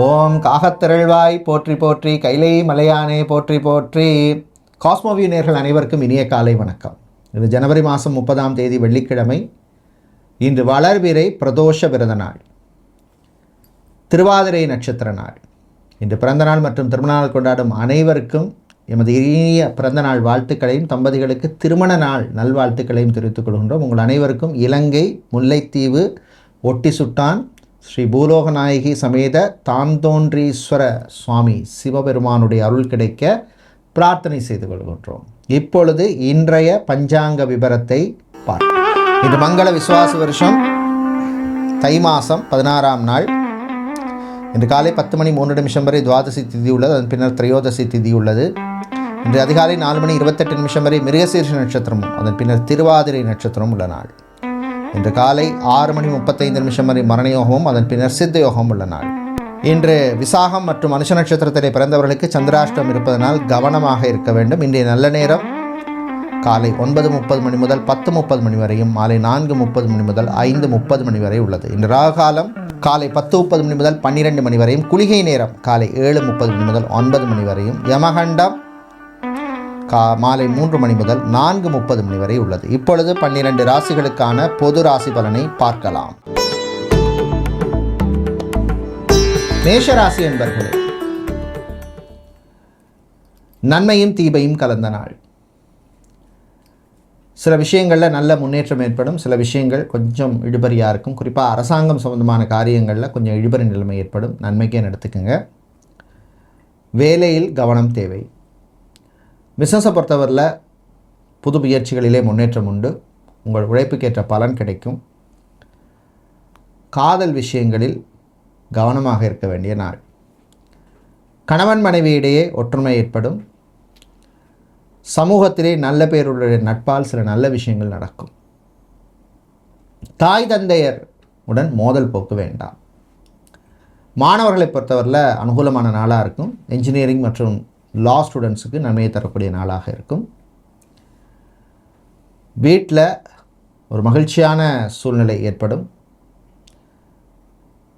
ஓம் காகத்திரள்வாய் போற்றி போற்றி, கைலை மலையானே போற்றி போற்றி. காஸ்மோவியூ நேயர்கள் அனைவருக்கும் இனிய காலை வணக்கம். இது ஜனவரி மாதம் 30ஆம் தேதி வெள்ளிக்கிழமை. இன்று வளர்பிறை பிரதோஷ விரத நாள், திருவாதிரை நட்சத்திர நாள். இன்று பிறந்தநாள் மற்றும் திருமணநாள் கொண்டாடும் அனைவருக்கும் எமது இனிய பிறந்தநாள் வாழ்த்துக்களையும், தம்பதிகளுக்கு திருமண நாள் நல்வாழ்த்துக்களையும் தெரிவித்துக் கொள்கின்றோம். உங்கள் அனைவருக்கும் இலங்கை முல்லைத்தீவு ஒட்டிசுட்டான் ஸ்ரீ பூலோகநாயகி சமேத தாந்தோன்றீஸ்வர சுவாமி சிவபெருமானுடைய அருள் கிடைக்க பிரார்த்தனை செய்து கொள்கின்றோம். இப்பொழுது இன்றைய பஞ்சாங்க விபரத்தை பார்ப்போம். இன்று மங்கள விசுவாச வருஷம் தை மாதம் 16ஆம் நாள். இன்று காலை 10 மணி 3 நிமிஷம் வரை துவாதசி திதி உள்ளது. அதன் பின்னர் திரையோதசி திதி உள்ளது. இன்று அதிகாலை 4 மணி 28 நிமிஷம் வரை மிருகசீர்ஷ நட்சத்திரமும் அதன் பின்னர் திருவாதிரை நட்சத்திரம் உள்ள நாள். இன்று காலை 6 மணி 35 நிமிஷம் வரை மரணயோகமும் அதன் பின்னர் சித்த யோகமும் உள்ள நாள். இன்று விசாகம் மற்றும் மனுஷ நட்சத்திரத்திலே பிறந்தவர்களுக்கு சந்திராஷ்டம் இருப்பதனால் கவனமாக இருக்க வேண்டும். இன்றைய நல்ல நேரம் காலை 9:30 மணி முதல் 10:30 மணி வரையும், மாலை 4:30 மணி முதல் 5:30 மணி வரை உள்ளது. இன்று ராகுகாலம் காலை 10:30 மணி முதல் 12 மணி வரையும், குளிகை நேரம் காலை 7:30 மணி முதல் 9 மணி வரையும், யமகண்டம் மாலை 3 மணி முதல் 4:30 மணி வரை உள்ளது. இப்பொழுது 12 ராசிகளுக்கான பொது ராசி பலனை பார்க்கலாம். மேஷராசி என்பர்களே, நன்மையும் தீமையும் கலந்த நாள். சில விஷயங்களில் நல்ல முன்னேற்றம் ஏற்படும், சில விஷயங்கள் கொஞ்சம் இழுபறியாக இருக்கும். குறிப்பாக அரசாங்கம் சம்பந்தமான காரியங்களில் கொஞ்சம் இழுபறி நிலைமை ஏற்படும். நன்மைக்கே எடுத்துக்கங்க. வேலையில் கவனம் தேவை. பிஸ்னஸை பொறுத்தவரையில் புது முயற்சிகளிலே முன்னேற்றம் உண்டு. உங்கள் உழைப்புக்கேற்ற பலன் கிடைக்கும். காதல் விஷயங்களில் கவனமாக இருக்க வேண்டிய நாள். கணவன் மனைவியிடையே ஒற்றுமை ஏற்படும். சமூகத்திலே நல்ல பேருடைய நட்பால் சில நல்ல விஷயங்கள் நடக்கும். தாய் தந்தையர் உடன் மோதல் போக்கு வேண்டாம். மாணவர்களை பொறுத்தவரையில் அனுகூலமான நாளாக இருக்கும். என்ஜினியரிங் மற்றும் லா ஸ்டூடெண்ட்ஸுக்கு நன்மையை தரக்கூடிய நாளாக இருக்கும். வீட்டில் ஒரு மகிழ்ச்சியான சூழ்நிலை ஏற்படும்.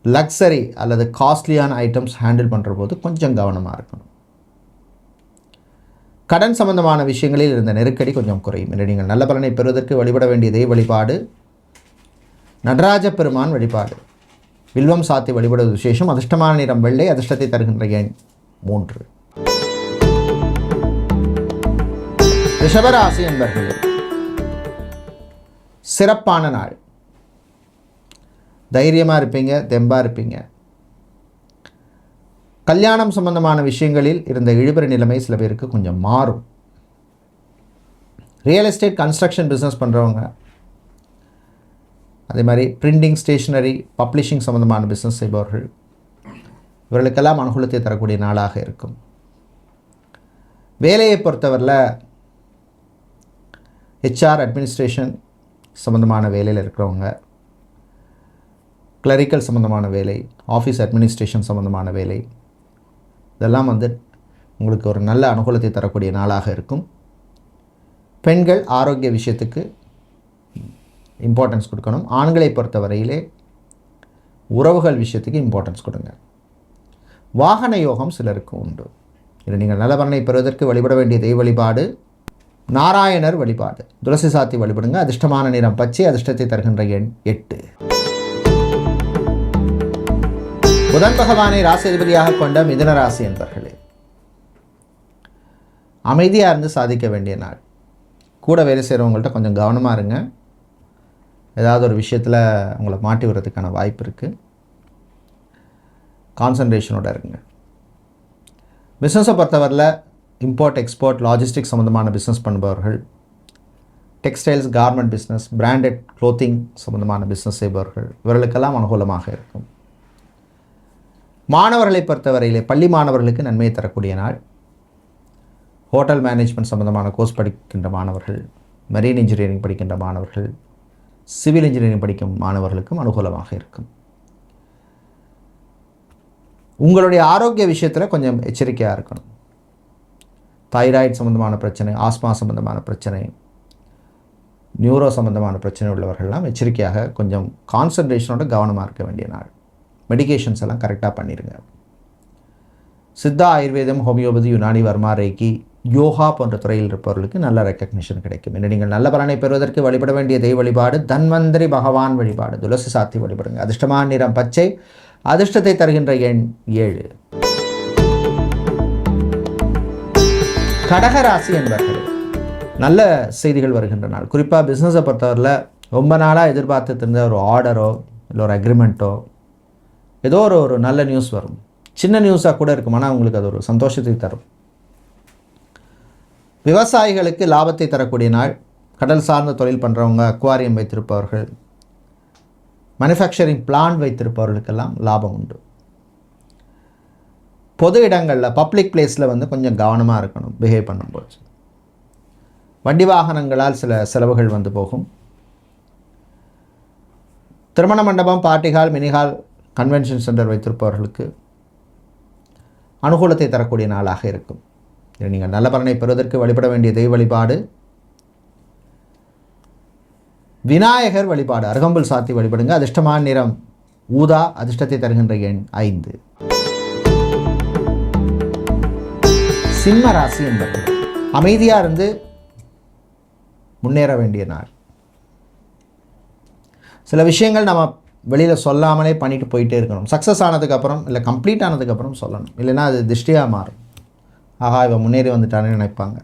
லக்ஸரி அல்லது காஸ்ட்லியான ஐட்டம்ஸ் ஹேண்டில் பண்ணுற போது கொஞ்சம் கவனமாக இருக்கணும். கடன் சம்பந்தமான விஷயங்களில் இருந்த நெருக்கடி கொஞ்சம் குறையும். என்று நீங்கள் நல்ல பலனை பெறுவதற்கு வழிபட வேண்டிய தெய்வ வழிபாடு நடராஜ பெருமான் வழிபாடு. வில்வம் சாத்தி வழிபடுவது விசேஷம். அதிர்ஷ்டமான நிறம் வெள்ளை. அதிர்ஷ்டத்தை தருகின்ற எண் 3. ரிஷபராசி என்பர்களே, சிறப்பான நாள். தைரியமாக இருப்பீங்க, தெம்பாக இருப்பீங்க. கல்யாணம் சம்பந்தமான விஷயங்களில் இருந்த இழுபறி நிலைமை சில பேருக்கு கொஞ்சம் மாறும். ரியல் எஸ்டேட் கன்ஸ்ட்ரக்ஷன் பிஸ்னஸ் பண்ணுறவங்க, அதே மாதிரி பிரிண்டிங், ஸ்டேஷ்னரி, பப்ளிஷிங் சம்பந்தமான பிஸ்னஸ் செய்பவர்கள், இவர்களுக்கெல்லாம் அனுகூலத்தை தரக்கூடிய நாளாக இருக்கும். வேலையை பொறுத்தவரையில் ஹெச்ஆர் அட்மினிஸ்ட்ரேஷன் சம்மந்தமான வேலையில் இருக்கிறவங்க, கிளரிக்கல் சம்மந்தமான வேலை, ஆஃபீஸ் அட்மினிஸ்ட்ரேஷன் சம்மந்தமான வேலை, இதெல்லாம் உங்களுக்கு ஒரு நல்ல அனுகூலத்தை தரக்கூடிய நாளாக இருக்கும். பெண்கள் ஆரோக்கிய விஷயத்துக்கு இம்பார்ட்டன்ஸ் கொடுக்கணும். ஆண்களை பொறுத்தவரையிலே உறவுகள் விஷயத்துக்கு இம்பார்ட்டன்ஸ் கொடுங்க. வாகன யோகம் சிலருக்கு உண்டு. இதில் நீங்கள் நல்ல பலனை பெறுவதற்கு வழிபட வேண்டிய தெய்வ வழிபாடு நாராயணர் வழிபாடு. துளசி சாத்தி வழிபடுங்க. அதிர்ஷ்டமான நிறம் பச்சை. அதிர்ஷ்டத்தை தருகின்ற எண் 8. புதன் பகவானை ராசி அதிபதியாக கொண்ட மிதுன ராசி என்பர்களே, அமைதியாக இருந்து சாதிக்க வேண்டிய நாள். கூட வேலை செய்கிறவங்கள்ட்ட கொஞ்சம் கவனமாக இருங்க. ஏதாவது ஒரு விஷயத்தில் உங்களை மாட்டி விடுறதுக்கான வாய்ப்பு இருக்குது. கான்சன்ட்ரேஷனோடு இருங்க. பிஸ்னஸை பொறுத்தவரையில் இம்போர்ட், எக்ஸ்போர்ட், லாஜிஸ்டிக்ஸ் சம்மந்தமான பிஸ்னஸ் பண்ணுபவர்கள், textiles, garment business, branded clothing சம்மந்தமான பிஸ்னஸ் செய்பவர்கள், இவர்களுக்கெல்லாம் அனுகூலமாக இருக்கும். மாணவர்களை பொறுத்தவரையிலே பள்ளி மாணவர்களுக்கு நன்மையை தரக்கூடிய நாள். ஹோட்டல் மேனேஜ்மெண்ட் சம்மந்தமான கோர்ஸ் படிக்கின்ற மாணவர்கள், மெரீன் இன்ஜினியரிங் படிக்கின்ற மாணவர்கள், சிவில் இன்ஜினியரிங் படிக்கும் மாணவர்களுக்கும் அனுகூலமாக இருக்கும். உங்களுடைய ஆரோக்கிய விஷயத்தில் கொஞ்சம் எச்சரிக்கையாக இருக்கணும். தைராய்டு சம்பந்தமான பிரச்சனை, ஆஸ்மா சம்பந்தமான பிரச்சனை, நியூரோ சம்பந்தமான பிரச்சனை உள்ளவர்கள்லாம் எச்சரிக்கையாக கொஞ்சம் கான்சன்ட்ரேஷனோட கவனமாக இருக்க வேண்டிய நாள். மெடிகேஷன்ஸ் எல்லாம் கரெக்டாக பண்ணிடுங்க. சித்தா, ஆயுர்வேதம், ஹோமியோபதி, யுனானி, வர்மா, ரேக்கி, யோகா போன்ற துறையில் இருப்பவர்களுக்கு நல்ல ரெக்கக்னிஷன் கிடைக்கும். இன்று நீங்கள் நல்ல பலனை பெறுவதற்கு வழிபட வேண்டிய தெய்வ வழிபாடு தன்வந்திரி பகவான் வழிபாடு. துளசி சாத்தி வழிபடுங்க. அதிர்ஷ்டமான நிறம் பச்சை. அதிர்ஷ்டத்தை தருகின்ற எண் 7. கடகராசி என்பர்கள் நல்ல செய்திகள் வருகின்ற நாள். குறிப்பாக பிஸ்னஸை பொறுத்தவரையில் ரொம்ப நாளாக எதிர்பார்த்துட்டு இருந்த ஒரு ஆர்டரோ இல்லை ஒரு அக்ரிமெண்ட்டோ ஏதோ ஒரு நல்ல நியூஸ் வரும். சின்ன நியூஸாக கூட இருக்கும், ஆனால் உங்களுக்கு அது ஒரு சந்தோஷத்தை தரும். விவசாயிகளுக்கு லாபத்தை தரக்கூடிய நாள். கடல் சார்ந்த தொழில் பண்ணுறவங்க, அக்வாரியம் வைத்திருப்பவர்கள், மேனுஃபேக்சரிங் பிளான்ட் வைத்திருப்பவர்களுக்கெல்லாம் லாபம் உண்டு. பொது இடங்களில் பப்ளிக் பிளேஸில் வந்து கொஞ்சம் கவனமாக இருக்கணும் பிஹேவ் பண்ணும்போது. வண்டி வாகனங்களால் சில செலவுகள் வந்து போகும். திருமண மண்டபம், party hall, mini hall, convention centre வைத்திருப்பவர்களுக்கு அனுகூலத்தை தரக்கூடிய நாளாக இருக்கும். நீங்கள் நல்ல பலனை பெறுவதற்கு வழிபட வேண்டிய தெய்வ வழிபாடு விநாயகர் வழிபாடு. அருகம்புல் சாத்தி வழிபடுங்க. அதிர்ஷ்டமான நிறம் ஊதா. அதிர்ஷ்டத்தை தருகின்ற எண் 5. சிம்ம ராசி என்பது அமைதியாக இருந்து முன்னேற வேண்டிய நாள். சில விஷயங்கள் நம்ம வெளியில் சொல்லாமலே பண்ணிட்டு போயிட்டே இருக்கணும். சக்ஸஸ் ஆனதுக்கப்புறம் இல்லை கம்ப்ளீட் ஆனதுக்கப்புறம் சொல்லணும், இல்லைன்னா அது திருஷ்டியாக மாறும். ஆகா, இவன் முன்னேறி வந்துட்டான்னு நினைப்பாங்க.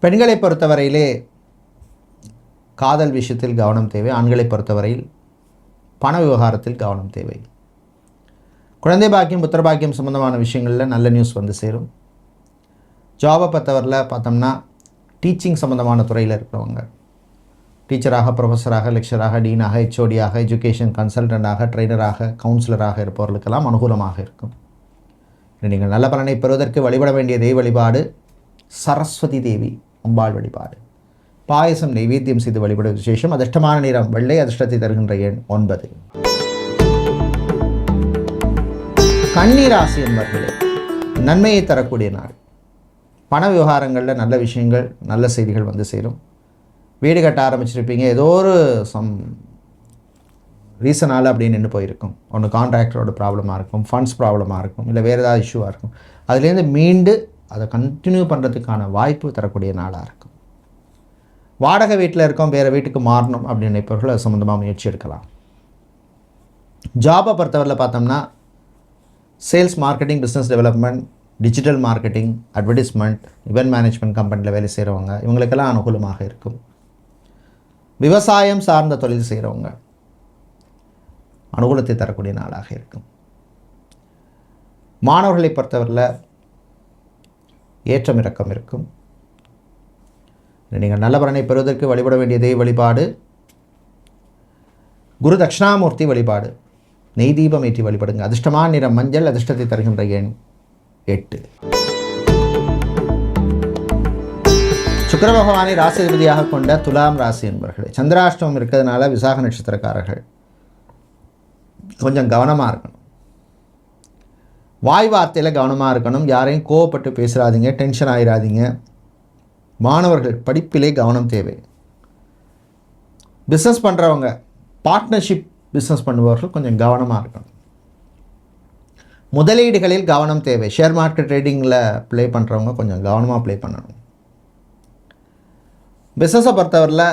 பெண்களை பொறுத்தவரையிலே காதல் விஷயத்தில் கவனம் தேவை. ஆண்களை பொறுத்தவரையில் பண விவகாரத்தில் கவனம் தேவை. குழந்தை பாக்கியம், புத்திர பாக்கியம் சம்பந்தமான விஷயங்களில் நல்ல நியூஸ் வந்து சேரும். ஜாபை பொறுத்தவரையில் பார்த்தோம்னா டீச்சிங் சம்பந்தமான துறையில் இருக்கிறவங்க, டீச்சராக, ப்ரொஃபஸராக, லெக்சராக, டீனாக, ஹெச்ஓடியாக, எஜுகேஷன் கன்சல்டண்டாக, ட்ரெயினராக, கவுன்சிலராக இருப்பவர்களுக்கெல்லாம் அனுகூலமாக இருக்கும். நீங்கள் நல்ல பலனை பெறுவதற்கு வழிபட வேண்டிய தெய்வ வழிபாடு சரஸ்வதி தேவி அம்பாள் வழிபாடு. பாயசம் நைவேத்தியம் செய்து வழிபடும் விசேஷம். அதிர்ஷ்டமான நிறம் வெள்ளை. அதிர்ஷ்டத்தை தருகின்ற எண் 9. கன்னிராசி என்பவர்களே நன்மையை தரக்கூடிய நாள். பண விவகாரங்களில் நல்ல விஷயங்கள், நல்ல செய்திகள் வந்து சேரும். வீடு கட்ட ஆரம்பிச்சிருப்பீங்க, ஏதோ ஒரு ரீசனால் அப்படின்னு நின்று போயிருக்கும். ஒன்று கான்ட்ராக்டரோட ப்ராப்ளமாக இருக்கும், ஃபண்ட்ஸ் ப்ராப்ளமாக இருக்கும், இல்லை வேறு ஏதாவது இஷ்யூவாக இருக்கும். அதுலேருந்து மீண்டு அதை கண்டினியூ பண்ணுறதுக்கான வாய்ப்பு தரக்கூடிய நாளாக இருக்கும். வாடகை வீட்டில் இருக்கோம், வேறு வீட்டுக்கு மாறணும் அப்படின்னு நினைப்பவர்கள் அது சம்மந்தமாக முயற்சி எடுக்கலாம். ஜாபை பொறுத்தவரையில் பார்த்தோம்னா sales, marketing, business development, digital marketing, advertisement, event management கம்பெனியில் வேலை செய்கிறவங்க இவங்களுக்கெல்லாம் அனுகூலமாக இருக்கும். விவசாயம் சார்ந்த தொழில் செய்கிறவங்க அனுகூலத்தை தரக்கூடிய நாளாக இருக்கும். மாணவர்களை பொறுத்தவரையில் ஏற்றம் இறக்கம் இருக்கும். நீங்கள் நல்ல பலனை பெறுவதற்கு வழிபட வேண்டிய தெய்வ வழிபாடு குரு தட்சிணாமூர்த்தி வழிபாடு. நெய் தீபம் ஏற்றி வழிபடுங்க. அதிர்ஷ்டமான நிறம் மஞ்சள். அதிர்ஷ்டத்தை தருகின்ற எண் 8. சுக்கிர பகவானை ராசிபதியாக கொண்ட துலாம் ராசி என்பவர்களே, சந்திராஷ்டமம் இருக்கிறதுனால விசாக நட்சத்திரக்காரர்கள் கொஞ்சம் கவனமாக இருக்கணும். வாய் வார்த்தையில் கவனமாக இருக்கணும். யாரையும் கோவப்பட்டு பேசுகிறாதீங்க, டென்ஷன் ஆகிடாதீங்க. மாணவர்கள் படிப்பிலே கவனம் தேவை. பிஸ்னஸ் பண்ணுறவங்க, பார்ட்னர்ஷிப் பிஸ்னஸ் பண்ணுபவர்கள் கொஞ்சம் கவனமாக இருக்கணும். முதலீடுகளில் கவனம் தேவை. ஷேர் மார்க்கெட் ட்ரேடிங்கில் ப்ளே பண்ணுறவங்க கொஞ்சம் கவனமாக ப்ளே பண்ணணும். பிஸ்னஸை பொறுத்தவரையில்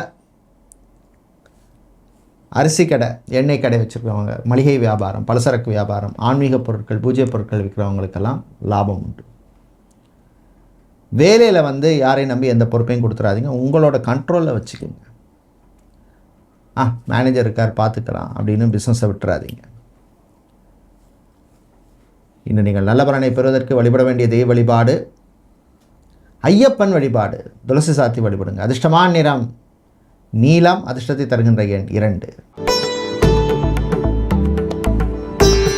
அரிசி கடை, எண்ணெய் கடை வச்சுருக்கிறவங்க, மளிகை வியாபாரம், பலசரக்கு வியாபாரம், ஆன்மீக பொருட்கள், பூஜை பொருட்கள் விற்கிறவங்களுக்கெல்லாம் லாபம் உண்டு. வேலையில் வந்து யாரையும் நம்பி எந்த பொறுப்பையும் கொடுத்துடாதீங்க. உங்களோட கண்ட்ரோலில் வச்சுக்கோங்க. மேனேஜர் இருக்கார் பார்த்துக்கலாம் அப்படின்னு பிஸ்னஸை விட்டுறாதீங்க. இன்னும் நீங்கள் நல்ல பலனை பெறுவதற்கு வழிபட வேண்டிய தெய்வ வழிபாடு ஐயப்பன் வழிபாடு. துளசி சாத்தி வழிபடுங்க. அதிர்ஷ்டமான நிறம் நீலம். அதிர்ஷ்டத்தை தருகின்ற எண் 2.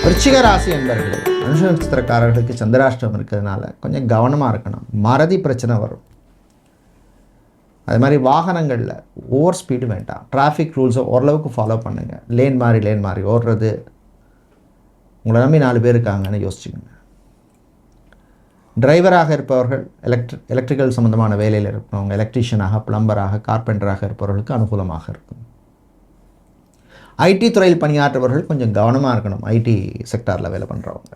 விருச்சிக ராசி என்பவர்களே, அனுஷ நட்சத்திரக்காரர்களுக்கு சந்திராஷ்டமம் இருக்கிறதுனால கொஞ்சம் கவனமாக இருக்கணும். மறதி பிரச்சனை வரும். அது மாதிரி வாகனங்களில் ஓவர் ஸ்பீடு வேண்டாம். டிராஃபிக் ரூல்ஸை ஓரளவுக்கு ஃபாலோ பண்ணுங்கள். லேன் மாறி ஓடுறது, உங்களை நம்பி 4 பேர் இருக்காங்கன்னு யோசிச்சுக்கோங்க. டிரைவராக இருப்பவர்கள், எலக்ட்ரிக்கல் சம்மந்தமான வேலையில் இருக்கிறவங்க, எலக்ட்ரீஷியனாக, பிளம்பராக, கார்பெண்டராக இருப்பவர்களுக்கு அனுகூலமாக இருக்கும். ஐடி துறையில் பணியாற்றுபவர்கள் கொஞ்சம் கவனமாக இருக்கணும். ஐடி செக்டாரில் வேலை பண்ணுறவங்க.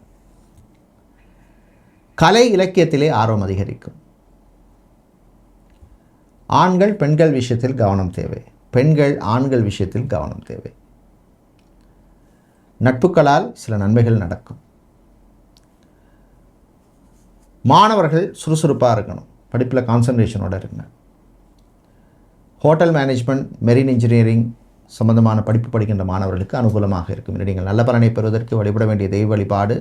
கலை இலக்கியத்திலே ஆர்வம் அதிகரிக்கும். ஆண்கள் பெண்கள் விஷயத்தில் கவனம் தேவை, பெண்கள் ஆண்கள் விஷயத்தில் கவனம் தேவை. நட்புகளால் சில நன்மைகள் நடக்கும். மாணவர்கள் சுறுசுறுப்பாக இருக்கணும், படிப்பில் கான்சன்ட்ரேஷனோடு இருங்க. ஹோட்டல் மேனேஜ்மெண்ட், மெரின் இன்ஜினியரிங் சம்பந்தமான படிப்பு படிக்கின்ற மாணவர்களுக்கு அனுகூலமாக இருக்கும். நீங்கள் நல்ல பலனை பெறுவதற்கு வழிபட வேண்டிய தெய்வ வழிபாடு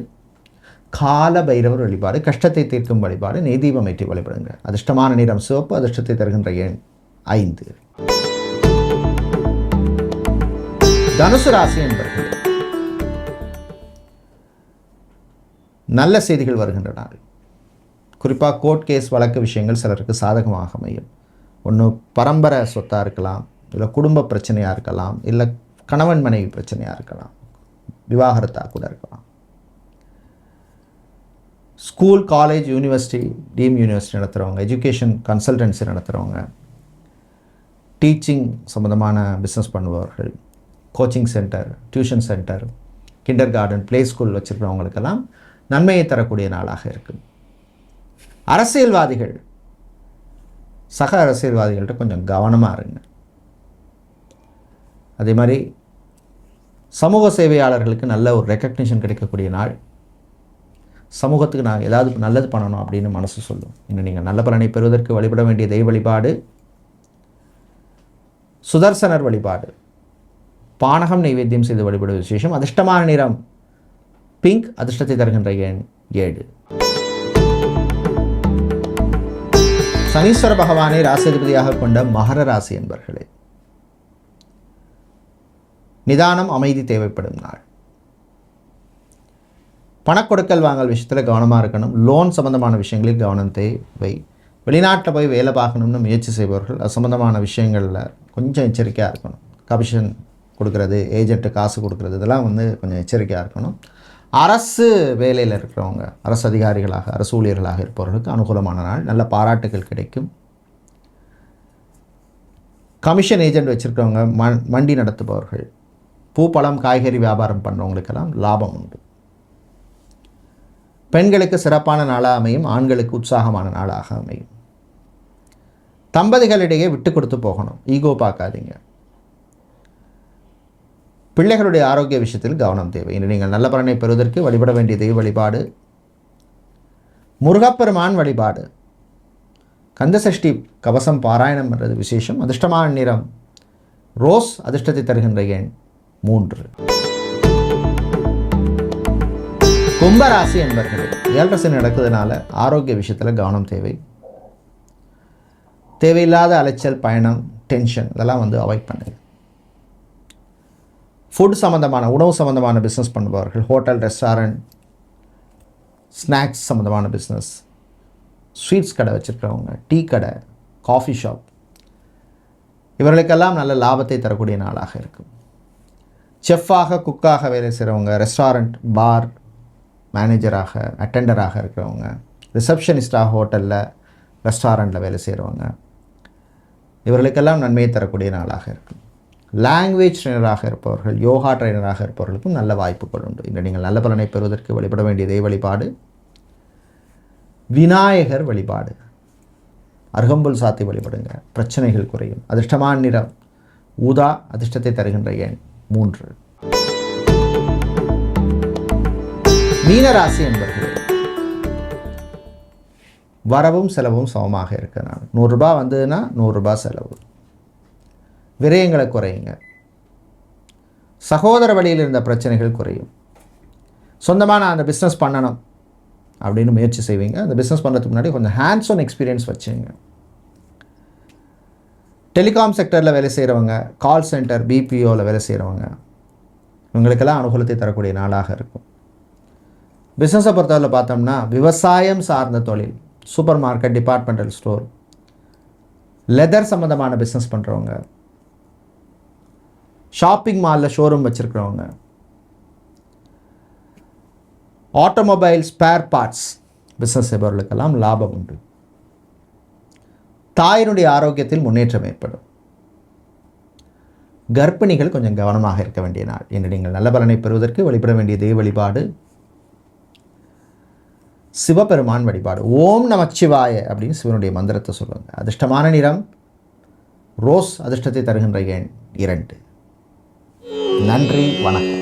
கால பைரவர் வழிபாடு, கஷ்டத்தை தீர்க்கும் வழிபாடு, நெய் தீபம் ஏற்றி வழிபடுங்க. அதிர்ஷ்டமான நிறம் சிவப்பு, அதிர்ஷ்டத்தை தருகின்ற எண் 5. தனுசு ராசி என்பர்கள் நல்ல செய்திகள் வருகின்ற நாள். குறிப்பாக கோர்ட் கேஸ் வழக்கு விஷயங்கள் சிலருக்கு சாதகமாக அமையும். ஒன்று பரம்பரை சொத்தாக இருக்கலாம், இல்லை குடும்ப பிரச்சனையாக இருக்கலாம், இல்லை கணவன் மனைவி பிரச்சனையாக இருக்கலாம், விவாகரத்தாக கூட இருக்கலாம். School, college, university, team university நடத்துகிறவங்க, எஜுகேஷன் கன்சல்டன்சி நடத்துகிறவங்க, டீச்சிங் சம்மந்தமான பிஸ்னஸ் பண்ணுபவர்கள், coaching centre, tuition centre, kindergarten, play school வச்சுருக்கிறவங்களுக்கெல்லாம் நன்மையை தரக்கூடிய நாளாக இருக்கும். அரசியல்வாதிகள், சக அரசியல்வாதிகள்கிட்ட கொஞ்சம் கவனமாக இருங்க. அதே மாதிரி சமூக சேவையாளர்களுக்கு நல்ல ஒரு ரெக்கக்னிஷன் கிடைக்கக்கூடிய நாள். சமூகத்துக்கு நான் ஏதாவது நல்லது பண்ணணும் அப்படின்னு மனசு சொல்லும். இன்னும் நீங்கள் நல்ல பலனை பெறுவதற்கு வழிபட வேண்டிய தெய்வ வழிபாடு சுதர்சனர் வழிபாடு. பானகம் நைவேத்தியம் செய்து வழிபடுவது விசேஷம். அதிர்ஷ்டமான நிறம் பிங்க், அதிர்ஷ்டத்தை தருகின்ற எண் 7. சனீஸ்வர பகவானை ராசிதிபதியாக கொண்ட மகர ராசி என்பர்களே, நிதானம், அமைதி தேவைப்படும் நாள். பணக்கொடுக்கல் வாங்கல் விஷயத்தில் கவனமாக இருக்கணும். லோன் சம்மந்தமான விஷயங்களில் கவனம் தேவை. வெளிநாட்டில் போய் வேலை பார்க்கணும்னு முயற்சி செய்பவர்கள் அது சம்மந்தமான விஷயங்களில் கொஞ்சம் எச்சரிக்கையாக இருக்கணும். கமிஷன் கொடுக்கறது, ஏஜென்ட்டு காசு கொடுக்கறது, இதெல்லாம் கொஞ்சம் எச்சரிக்கையாக இருக்கணும். அரசு வேலையில் இருக்கிறவங்க, அரசு அதிகாரிகளாக, அரசு ஊழியர்களாக இருப்பவர்களுக்கு அனுகூலமான நாள். நல்ல பாராட்டுகள் கிடைக்கும். கமிஷன் ஏஜென்ட் வச்சுருக்கவங்க, மண்டி நடத்துபவர்கள், பூ பழம் காய்கறி வியாபாரம் பண்ணுறவங்களுக்கெல்லாம் லாபம் உண்டு. பெண்களுக்கு சிறப்பான நாளாக அமையும், ஆண்களுக்கு உற்சாகமான நாளாக அமையும். தம்பதிகளிடையே விட்டு கொடுத்து போகணும், ஈகோ பார்க்காதீங்க. பிள்ளைகளுடைய ஆரோக்கிய விஷயத்தில் கவனம் தேவை. இன்று நீங்கள் நல்ல பலனை பெறுவதற்கு வழிபட வேண்டிய தெய்வ வழிபாடு முருகப்பெருமான் வழிபாடு. கந்தசஷ்டி கவசம் பாராயணம் பண்ணுறது விசேஷம். அதிர்ஷ்டமான நிறம் ரோஸ், அதிர்ஷ்டத்தை தருகின்ற எண் 3. கும்பராசி என்பர்களே, 7 சனி நடக்கிறதுனால ஆரோக்கிய விஷயத்தில் கவனம் தேவை. தேவையில்லாத அலைச்சல், பயணம், டென்ஷன் இதெல்லாம் அவாய்ட் பண்ணுங்க. ஃபுட் சம்மந்தமான, உணவு சம்மந்தமான பிஸ்னஸ் பண்ணுபவர்கள், ஹோட்டல், ரெஸ்டாரண்ட், ஸ்நாக்ஸ் சம்மந்தமான பிஸ்னஸ், ஸ்வீட்ஸ் கடை வச்சுருக்கிறவங்க, டீ கடை, காஃபி ஷாப், இவர்களுக்கெல்லாம் நல்ல லாபத்தை தரக்கூடிய நாளாக இருக்கும். செஃப்பாக, குக்காக வேலை செய்கிறவங்க, ரெஸ்டாரண்ட், பார் மேனேஜராக, அட்டெண்டராக இருக்கிறவங்க, ரிசப்ஷனிஸ்டாக ஹோட்டலில், ரெஸ்டாரண்ட்டில் வேலை செய்கிறவங்க, இவர்களுக்கெல்லாம் நன்மையை தரக்கூடிய நாளாக இருக்கும். லாங்குவேஜ் ட்ரெயினராக இருப்பவர்கள், யோகா ட்ரெயினராக இருப்பவர்களுக்கும் நல்ல வாய்ப்புகள் உண்டு. இன்று நீங்கள் நல்ல பலனை பெறுவதற்கு வழிபட வேண்டிய தெய்வ வழிபாடு விநாயகர் வழிபாடு. அருகம்புல் சாத்தி வழிபடுங்க, பிரச்சனைகள் குறையும். அதிர்ஷ்டமான நிறம் ஊதா, அதிர்ஷ்டத்தை தருகின்ற எண் 3. மீனராசி என்பர்களே, வரவும் செலவும் சமமாக இருக்க நான் 100 ரூபாய் வந்ததுன்னா 100 ரூபாய் செலவு. விரயங்களை குறையுங்க. சகோதர வழியில் இருந்த பிரச்சனைகள் குறையும். சொந்தமாக நான் அந்த பிஸ்னஸ் பண்ணணும் அப்படின்னு முயற்சி செய்வீங்க. அந்த பிஸ்னஸ் பண்ணுறதுக்கு முன்னாடி கொஞ்சம் ஹேண்ட்ஸ் ஆன் எக்ஸ்பீரியன்ஸ் வச்சுங்க. டெலிகாம் செக்டரில் வேலை செய்கிறவங்க, கால் சென்டர், பிபிஓவில் வேலை செய்கிறவங்க, இவங்களுக்கெல்லாம் அனுகூலத்தை தரக்கூடிய நாளாக இருக்கும். பிஸ்னஸை பொறுத்தவரை பார்த்தோம்னா விவசாயம் சார்ந்த தொழில், supermarket, departmental store, leather சம்மந்தமான பிஸ்னஸ் பண்ணுறவங்க, ஷாப்பிங் மாலில் ஷோரூம் வச்சுருக்கிறவங்க, ஆட்டோமொபைல் ஸ்பேர் பார்ட்ஸ் பிஸ்னஸ் செய்பவர்களுக்கெல்லாம் லாபம் உண்டு. தாயினுடைய ஆரோக்கியத்தில் முன்னேற்றம் ஏற்படும். கர்ப்பிணிகள் கொஞ்சம் கவனமாக இருக்க வேண்டிய நாள். இன்று நீங்கள் நல்ல பலனை பெறுவதற்கு வழிபட வேண்டிய தெய்வ வழிபாடு சிவபெருமான் வழிபாடு. ஓம் நமச்சிவாய அப்படின்னு சிவனுடைய மந்திரத்தை சொல்லுவாங்க. அதிர்ஷ்டமான நிறம் ரோஸ், அதிர்ஷ்டத்தை தருகின்ற எண் 2. நன்றி, வணக்கம்.